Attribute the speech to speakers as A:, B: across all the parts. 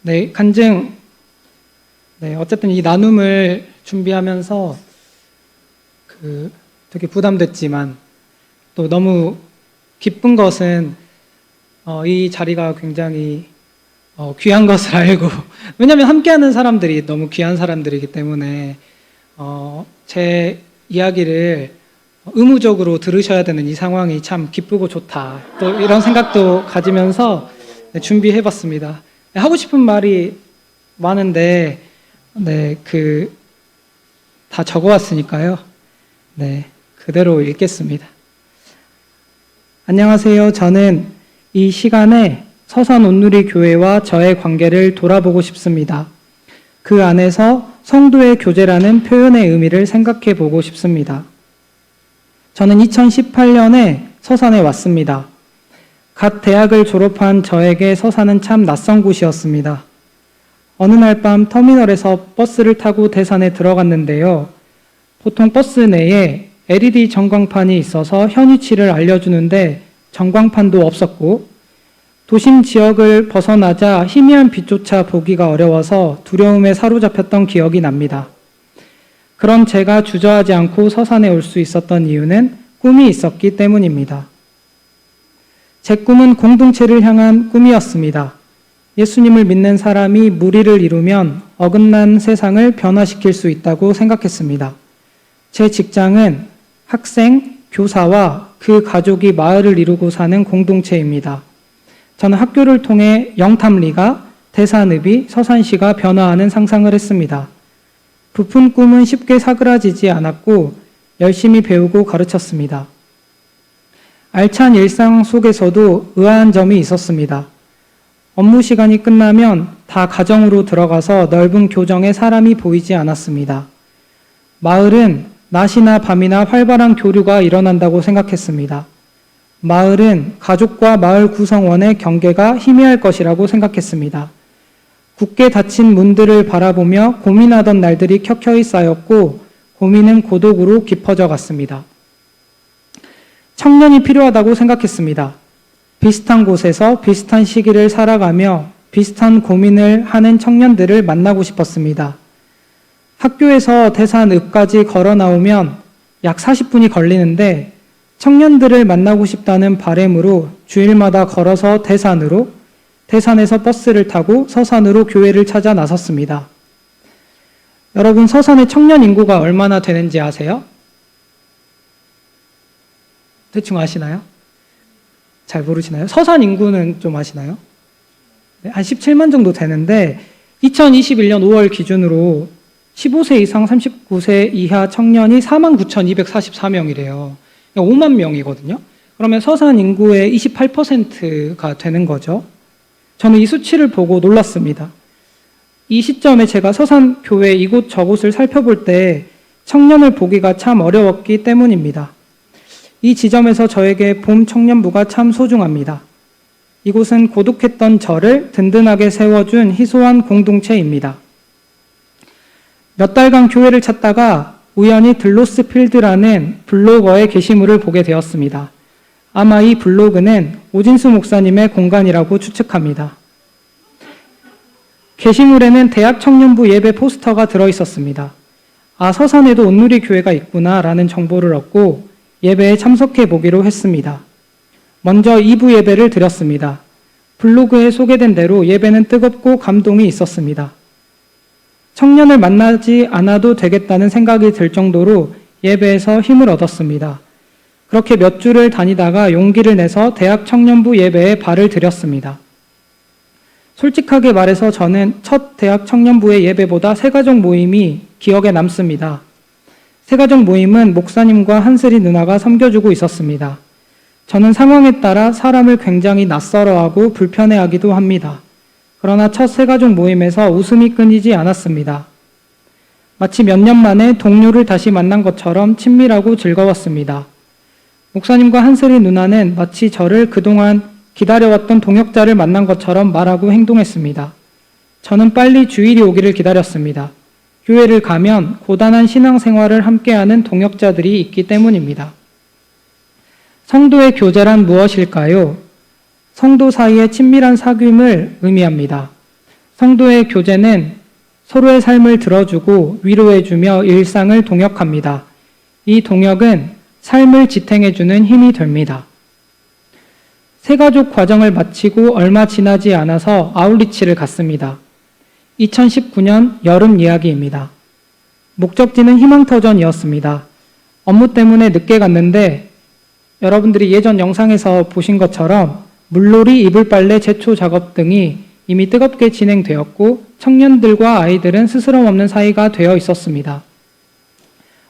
A: 네, 간증. 네, 어쨌든 이 나눔을 준비하면서 되게 부담됐지만 또 너무 기쁜 것은 이 자리가 굉장히 귀한 것을 알고 왜냐하면 함께하는 사람들이 너무 귀한 사람들이기 때문에 제 이야기를 의무적으로 들으셔야 되는 이 상황이 참 기쁘고 좋다. 또 이런 생각도 가지면서 준비해봤습니다. 하고 싶은 말이 많은데 다 적어왔으니까요. 네, 그대로 읽겠습니다. 안녕하세요. 저는 이 시간에 서산 온누리 교회와 저의 관계를 돌아보고 싶습니다. 그 안에서 성도의 교제라는 표현의 의미를 생각해 보고 싶습니다. 저는 2018년에 서산에 왔습니다. 갓 대학을 졸업한 저에게 서산은 참 낯선 곳이었습니다. 어느 날 밤 터미널에서 버스를 타고 대산에 들어갔는데요. 보통 버스 내에 LED 전광판이 있어서 현위치를 알려주는데 전광판도 없었고 도심 지역을 벗어나자 희미한 빛조차 보기가 어려워서 두려움에 사로잡혔던 기억이 납니다. 그런 제가 주저하지 않고 서산에 올 수 있었던 이유는 꿈이 있었기 때문입니다. 제 꿈은 공동체를 향한 꿈이었습니다. 예수님을 믿는 사람이 무리를 이루면 어긋난 세상을 변화시킬 수 있다고 생각했습니다. 제 직장은 학생, 교사와 그 가족이 마을을 이루고 사는 공동체입니다. 저는 학교를 통해 영탐리가, 대산읍이, 서산시가 변화하는 상상을 했습니다. 부푼 꿈은 쉽게 사그라지지 않았고 열심히 배우고 가르쳤습니다. 알찬 일상 속에서도 의아한 점이 있었습니다. 업무 시간이 끝나면 다 가정으로 들어가서 넓은 교정에 사람이 보이지 않았습니다. 마을은 낮이나 밤이나 활발한 교류가 일어난다고 생각했습니다. 마을은 가족과 마을 구성원의 경계가 희미할 것이라고 생각했습니다. 굳게 닫힌 문들을 바라보며 고민하던 날들이 켜켜이 쌓였고 고민은 고독으로 깊어져 갔습니다. 청년이 필요하다고 생각했습니다. 비슷한 곳에서 비슷한 시기를 살아가며 비슷한 고민을 하는 청년들을 만나고 싶었습니다. 학교에서 대산읍까지 걸어 나오면 약 40분이 걸리는데 청년들을 만나고 싶다는 바람으로 주일마다 걸어서 대산으로, 대산에서 버스를 타고 서산으로 교회를 찾아 나섰습니다. 여러분, 서산의 청년 인구가 얼마나 되는지 아세요? 대충 아시나요? 잘 모르시나요? 서산 인구는 좀 아시나요? 네, 한 17만 정도 되는데 2021년 5월 기준으로 15세 이상 39세 이하 청년이 49,244명이래요. 5만 명이거든요. 그러면 서산 인구의 28%가 되는 거죠. 저는 이 수치를 보고 놀랐습니다. 이 시점에 제가 서산 교회 이곳 저곳을 살펴볼 때 청년을 보기가 참 어려웠기 때문입니다. 이 지점에서 저에게 봄 청년부가 참 소중합니다. 이곳은 고독했던 저를 든든하게 세워준 희소한 공동체입니다. 몇 달간 교회를 찾다가 우연히 들로스필드라는 블로거의 게시물을 보게 되었습니다. 아마 이 블로그는 오진수 목사님의 공간이라고 추측합니다. 게시물에는 대학 청년부 예배 포스터가 들어있었습니다. 아, 서산에도 온누리 교회가 있구나라는 정보를 얻고 예배에 참석해 보기로 했습니다. 먼저 2부 예배를 드렸습니다. 블로그에 소개된 대로 예배는 뜨겁고 감동이 있었습니다. 청년을 만나지 않아도 되겠다는 생각이 들 정도로 예배에서 힘을 얻었습니다. 그렇게 몇 주를 다니다가 용기를 내서 대학 청년부 예배에 발을 들였습니다. 솔직하게 말해서 저는 첫 대학 청년부의 예배보다 새가족 모임이 기억에 남습니다. 새가족 모임은 목사님과 한슬이 누나가 섬겨주고 있었습니다. 저는 상황에 따라 사람을 굉장히 낯설어하고 불편해하기도 합니다. 그러나 첫 새가족 모임에서 웃음이 끊이지 않았습니다. 마치 몇 년 만에 동료를 다시 만난 것처럼 친밀하고 즐거웠습니다. 목사님과 한슬이 누나는 마치 저를 그동안 기다려왔던 동역자를 만난 것처럼 말하고 행동했습니다. 저는 빨리 주일이 오기를 기다렸습니다. 교회를 가면 고단한 신앙생활을 함께하는 동역자들이 있기 때문입니다. 성도의 교제란 무엇일까요? 성도 사이의 친밀한 사귐을 의미합니다. 성도의 교제는 서로의 삶을 들어주고 위로해주며 일상을 동역합니다. 이 동역은 삶을 지탱해주는 힘이 됩니다. 새가족 과정을 마치고 얼마 지나지 않아서 아울리치를 갔습니다. 2019년 여름 이야기입니다. 목적지는 희망터전이었습니다. 업무 때문에 늦게 갔는데 여러분들이 예전 영상에서 보신 것처럼 물놀이, 이불 빨래, 제초 작업 등이 이미 뜨겁게 진행되었고 청년들과 아이들은 스스럼 없는 사이가 되어 있었습니다.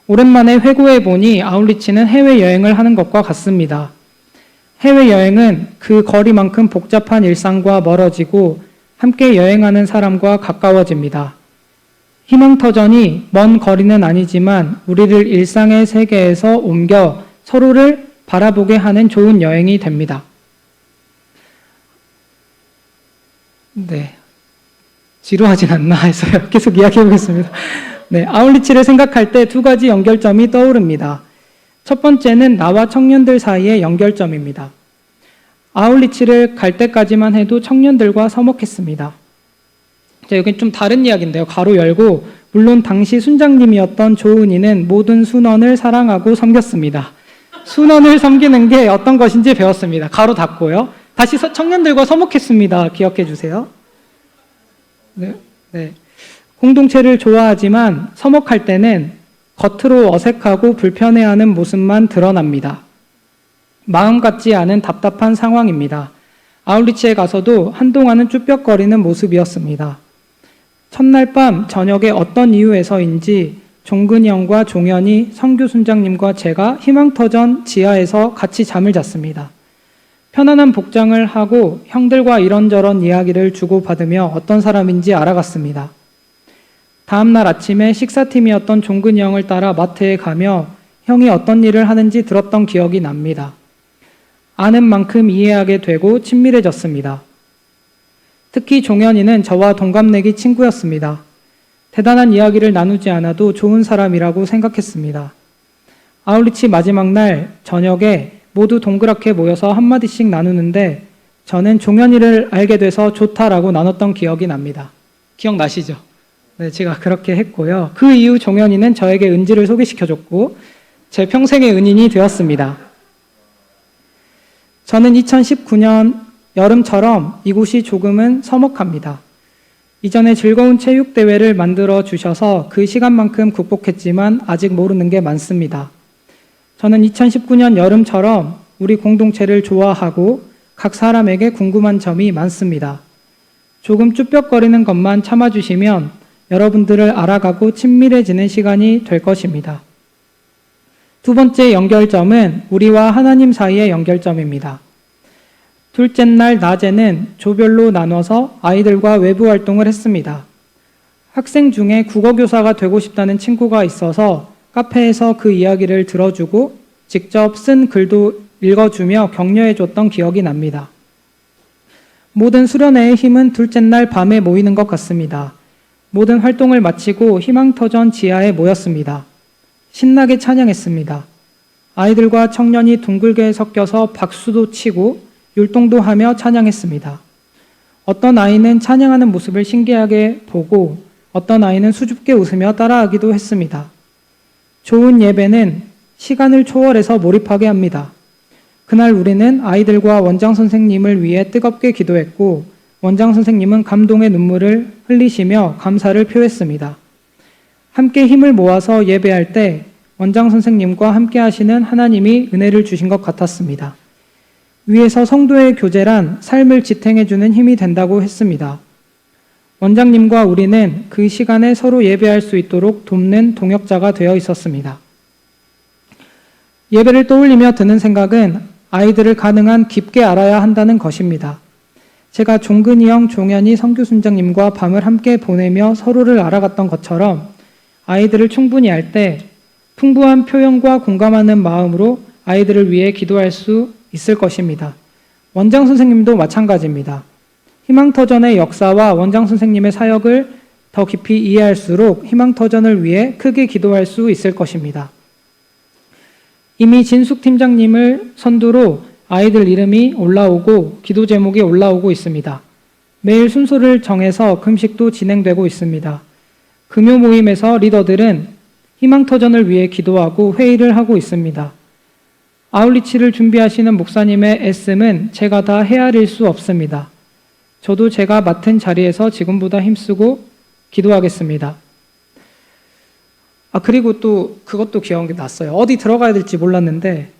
A: 오랜만에 회고해 보니 아울리치는 해외여행을 하는 것과 같습니다. 해외여행은 그 거리만큼 복잡한 일상과 멀어지고 함께 여행하는 사람과 가까워집니다. 희망터전이 먼 거리는 아니지만 우리를 일상의 세계에서 옮겨 서로를 바라보게 하는 좋은 여행이 됩니다. 네, 지루하진 않나 해서요. 계속 이야기해 보겠습니다. 네, 아울리치를 생각할 때 두 가지 연결점이 떠오릅니다. 첫 번째는 나와 청년들 사이의 연결점입니다. 아울리치를 갈 때까지만 해도 청년들과 서먹했습니다. 여기 좀 다른 이야기인데요. 가로 열고, 물론 당시 순장님이었던 조은희는 모든 순원을 사랑하고 섬겼습니다. 순원을 섬기는 게 어떤 것인지 배웠습니다. 가로 닫고요. 다시 청년들과 서먹했습니다. 기억해 주세요. 네. 공동체를 좋아하지만 서먹할 때는 겉으로 어색하고 불편해하는 모습만 드러납니다. 마음 같지 않은 답답한 상황입니다. 아울리치에 가서도 한동안은 쭈뼛거리는 모습이었습니다. 첫날 밤 저녁에 어떤 이유에서인지 종근이 형과 종현이 성규 순장님과 제가 희망터전 지하에서 같이 잠을 잤습니다. 편안한 복장을 하고 형들과 이런저런 이야기를 주고받으며 어떤 사람인지 알아갔습니다. 다음날 아침에 식사팀이었던 종근이 형을 따라 마트에 가며 형이 어떤 일을 하는지 들었던 기억이 납니다. 아는 만큼 이해하게 되고 친밀해졌습니다. 특히 종현이는 저와 동갑내기 친구였습니다. 대단한 이야기를 나누지 않아도 좋은 사람이라고 생각했습니다. 아울리치 마지막 날 저녁에 모두 동그랗게 모여서 한마디씩 나누는데 저는 종현이를 알게 돼서 좋다라고 나눴던 기억이 납니다. 기억나시죠? 네, 제가 그렇게 했고요. 그 이후 종현이는 저에게 은지를 소개시켜줬고 제 평생의 은인이 되었습니다. 저는 2019년 여름처럼 이곳이 조금은 서먹합니다. 이전에 즐거운 체육대회를 만들어 주셔서 그 시간만큼 극복했지만 아직 모르는 게 많습니다. 저는 2019년 여름처럼 우리 공동체를 좋아하고 각 사람에게 궁금한 점이 많습니다. 조금 쭈뼛거리는 것만 참아주시면 여러분들을 알아가고 친밀해지는 시간이 될 것입니다. 두 번째 연결점은 우리와 하나님 사이의 연결점입니다. 둘째 날 낮에는 조별로 나눠서 아이들과 외부 활동을 했습니다. 학생 중에 국어교사가 되고 싶다는 친구가 있어서 카페에서 그 이야기를 들어주고 직접 쓴 글도 읽어주며 격려해줬던 기억이 납니다. 모든 수련회의 힘은 둘째 날 밤에 모이는 것 같습니다. 모든 활동을 마치고 희망터전 지하에 모였습니다. 신나게 찬양했습니다. 아이들과 청년이 둥글게 섞여서 박수도 치고 율동도 하며 찬양했습니다. 어떤 아이는 찬양하는 모습을 신기하게 보고 어떤 아이는 수줍게 웃으며 따라하기도 했습니다. 좋은 예배는 시간을 초월해서 몰입하게 합니다. 그날 우리는 아이들과 원장 선생님을 위해 뜨겁게 기도했고 원장 선생님은 감동의 눈물을 흘리시며 감사를 표했습니다. 함께 힘을 모아서 예배할 때 원장 선생님과 함께 하시는 하나님이 은혜를 주신 것 같았습니다. 위에서 성도의 교제란 삶을 지탱해주는 힘이 된다고 했습니다. 원장님과 우리는 그 시간에 서로 예배할 수 있도록 돕는 동역자가 되어 있었습니다. 예배를 떠올리며 드는 생각은 아이들을 가능한 깊게 알아야 한다는 것입니다. 제가 종근이 형, 종현이, 성규 순장님과 밤을 함께 보내며 서로를 알아갔던 것처럼 아이들을 충분히 알 때 풍부한 표현과 공감하는 마음으로 아이들을 위해 기도할 수 있을 것입니다. 원장 선생님도 마찬가지입니다. 희망터전의 역사와 원장 선생님의 사역을 더 깊이 이해할수록 희망터전을 위해 크게 기도할 수 있을 것입니다. 이미 진숙 팀장님을 선두로 아이들 이름이 올라오고 기도 제목이 올라오고 있습니다. 매일 순서를 정해서 금식도 진행되고 있습니다. 금요 모임에서 리더들은 희망터전을 위해 기도하고 회의를 하고 있습니다. 아울리치를 준비하시는 목사님의 애씀은 제가 다 헤아릴 수 없습니다. 저도 제가 맡은 자리에서 지금보다 힘쓰고 기도하겠습니다. 그리고 또 그것도 기억이 났어요. 어디 들어가야 될지 몰랐는데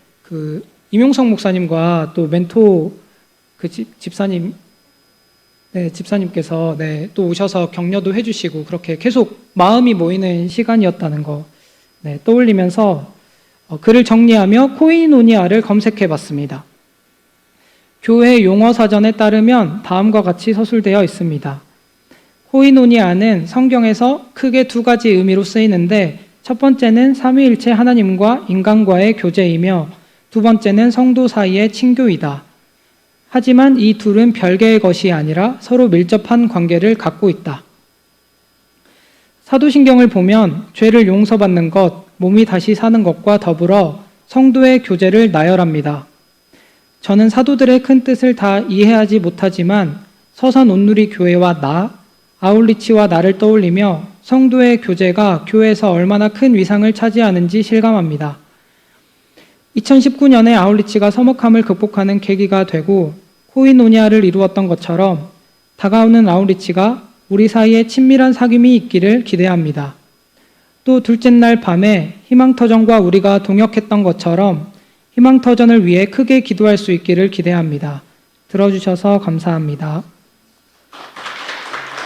A: 임용석 목사님과 또 멘토 집사님, 집사님께서 또 오셔서 격려도 해주시고 그렇게 계속 마음이 모이는 시간이었다는 거 떠올리면서 글을 정리하며 코이노니아를 검색해 봤습니다. 교회 용어 사전에 따르면 다음과 같이 서술되어 있습니다. 코이노니아는 성경에서 크게 두 가지 의미로 쓰이는데 첫 번째는 삼위일체 하나님과 인간과의 교제이며 두 번째는 성도 사이의 친교이다. 하지만 이 둘은 별개의 것이 아니라 서로 밀접한 관계를 갖고 있다. 사도신경을 보면 죄를 용서받는 것, 몸이 다시 사는 것과 더불어 성도의 교제를 나열합니다. 저는 사도들의 큰 뜻을 다 이해하지 못하지만 서산 온누리 교회와 아울리치와 나를 떠올리며 성도의 교제가 교회에서 얼마나 큰 위상을 차지하는지 실감합니다. 2019년에 아울리치가 서먹함을 극복하는 계기가 되고 코이노니아를 이루었던 것처럼 다가오는 아울리치가 우리 사이에 친밀한 사귐이 있기를 기대합니다. 또 둘째 날 밤에 희망터전과 우리가 동역했던 것처럼 희망터전을 위해 크게 기도할 수 있기를 기대합니다. 들어주셔서 감사합니다.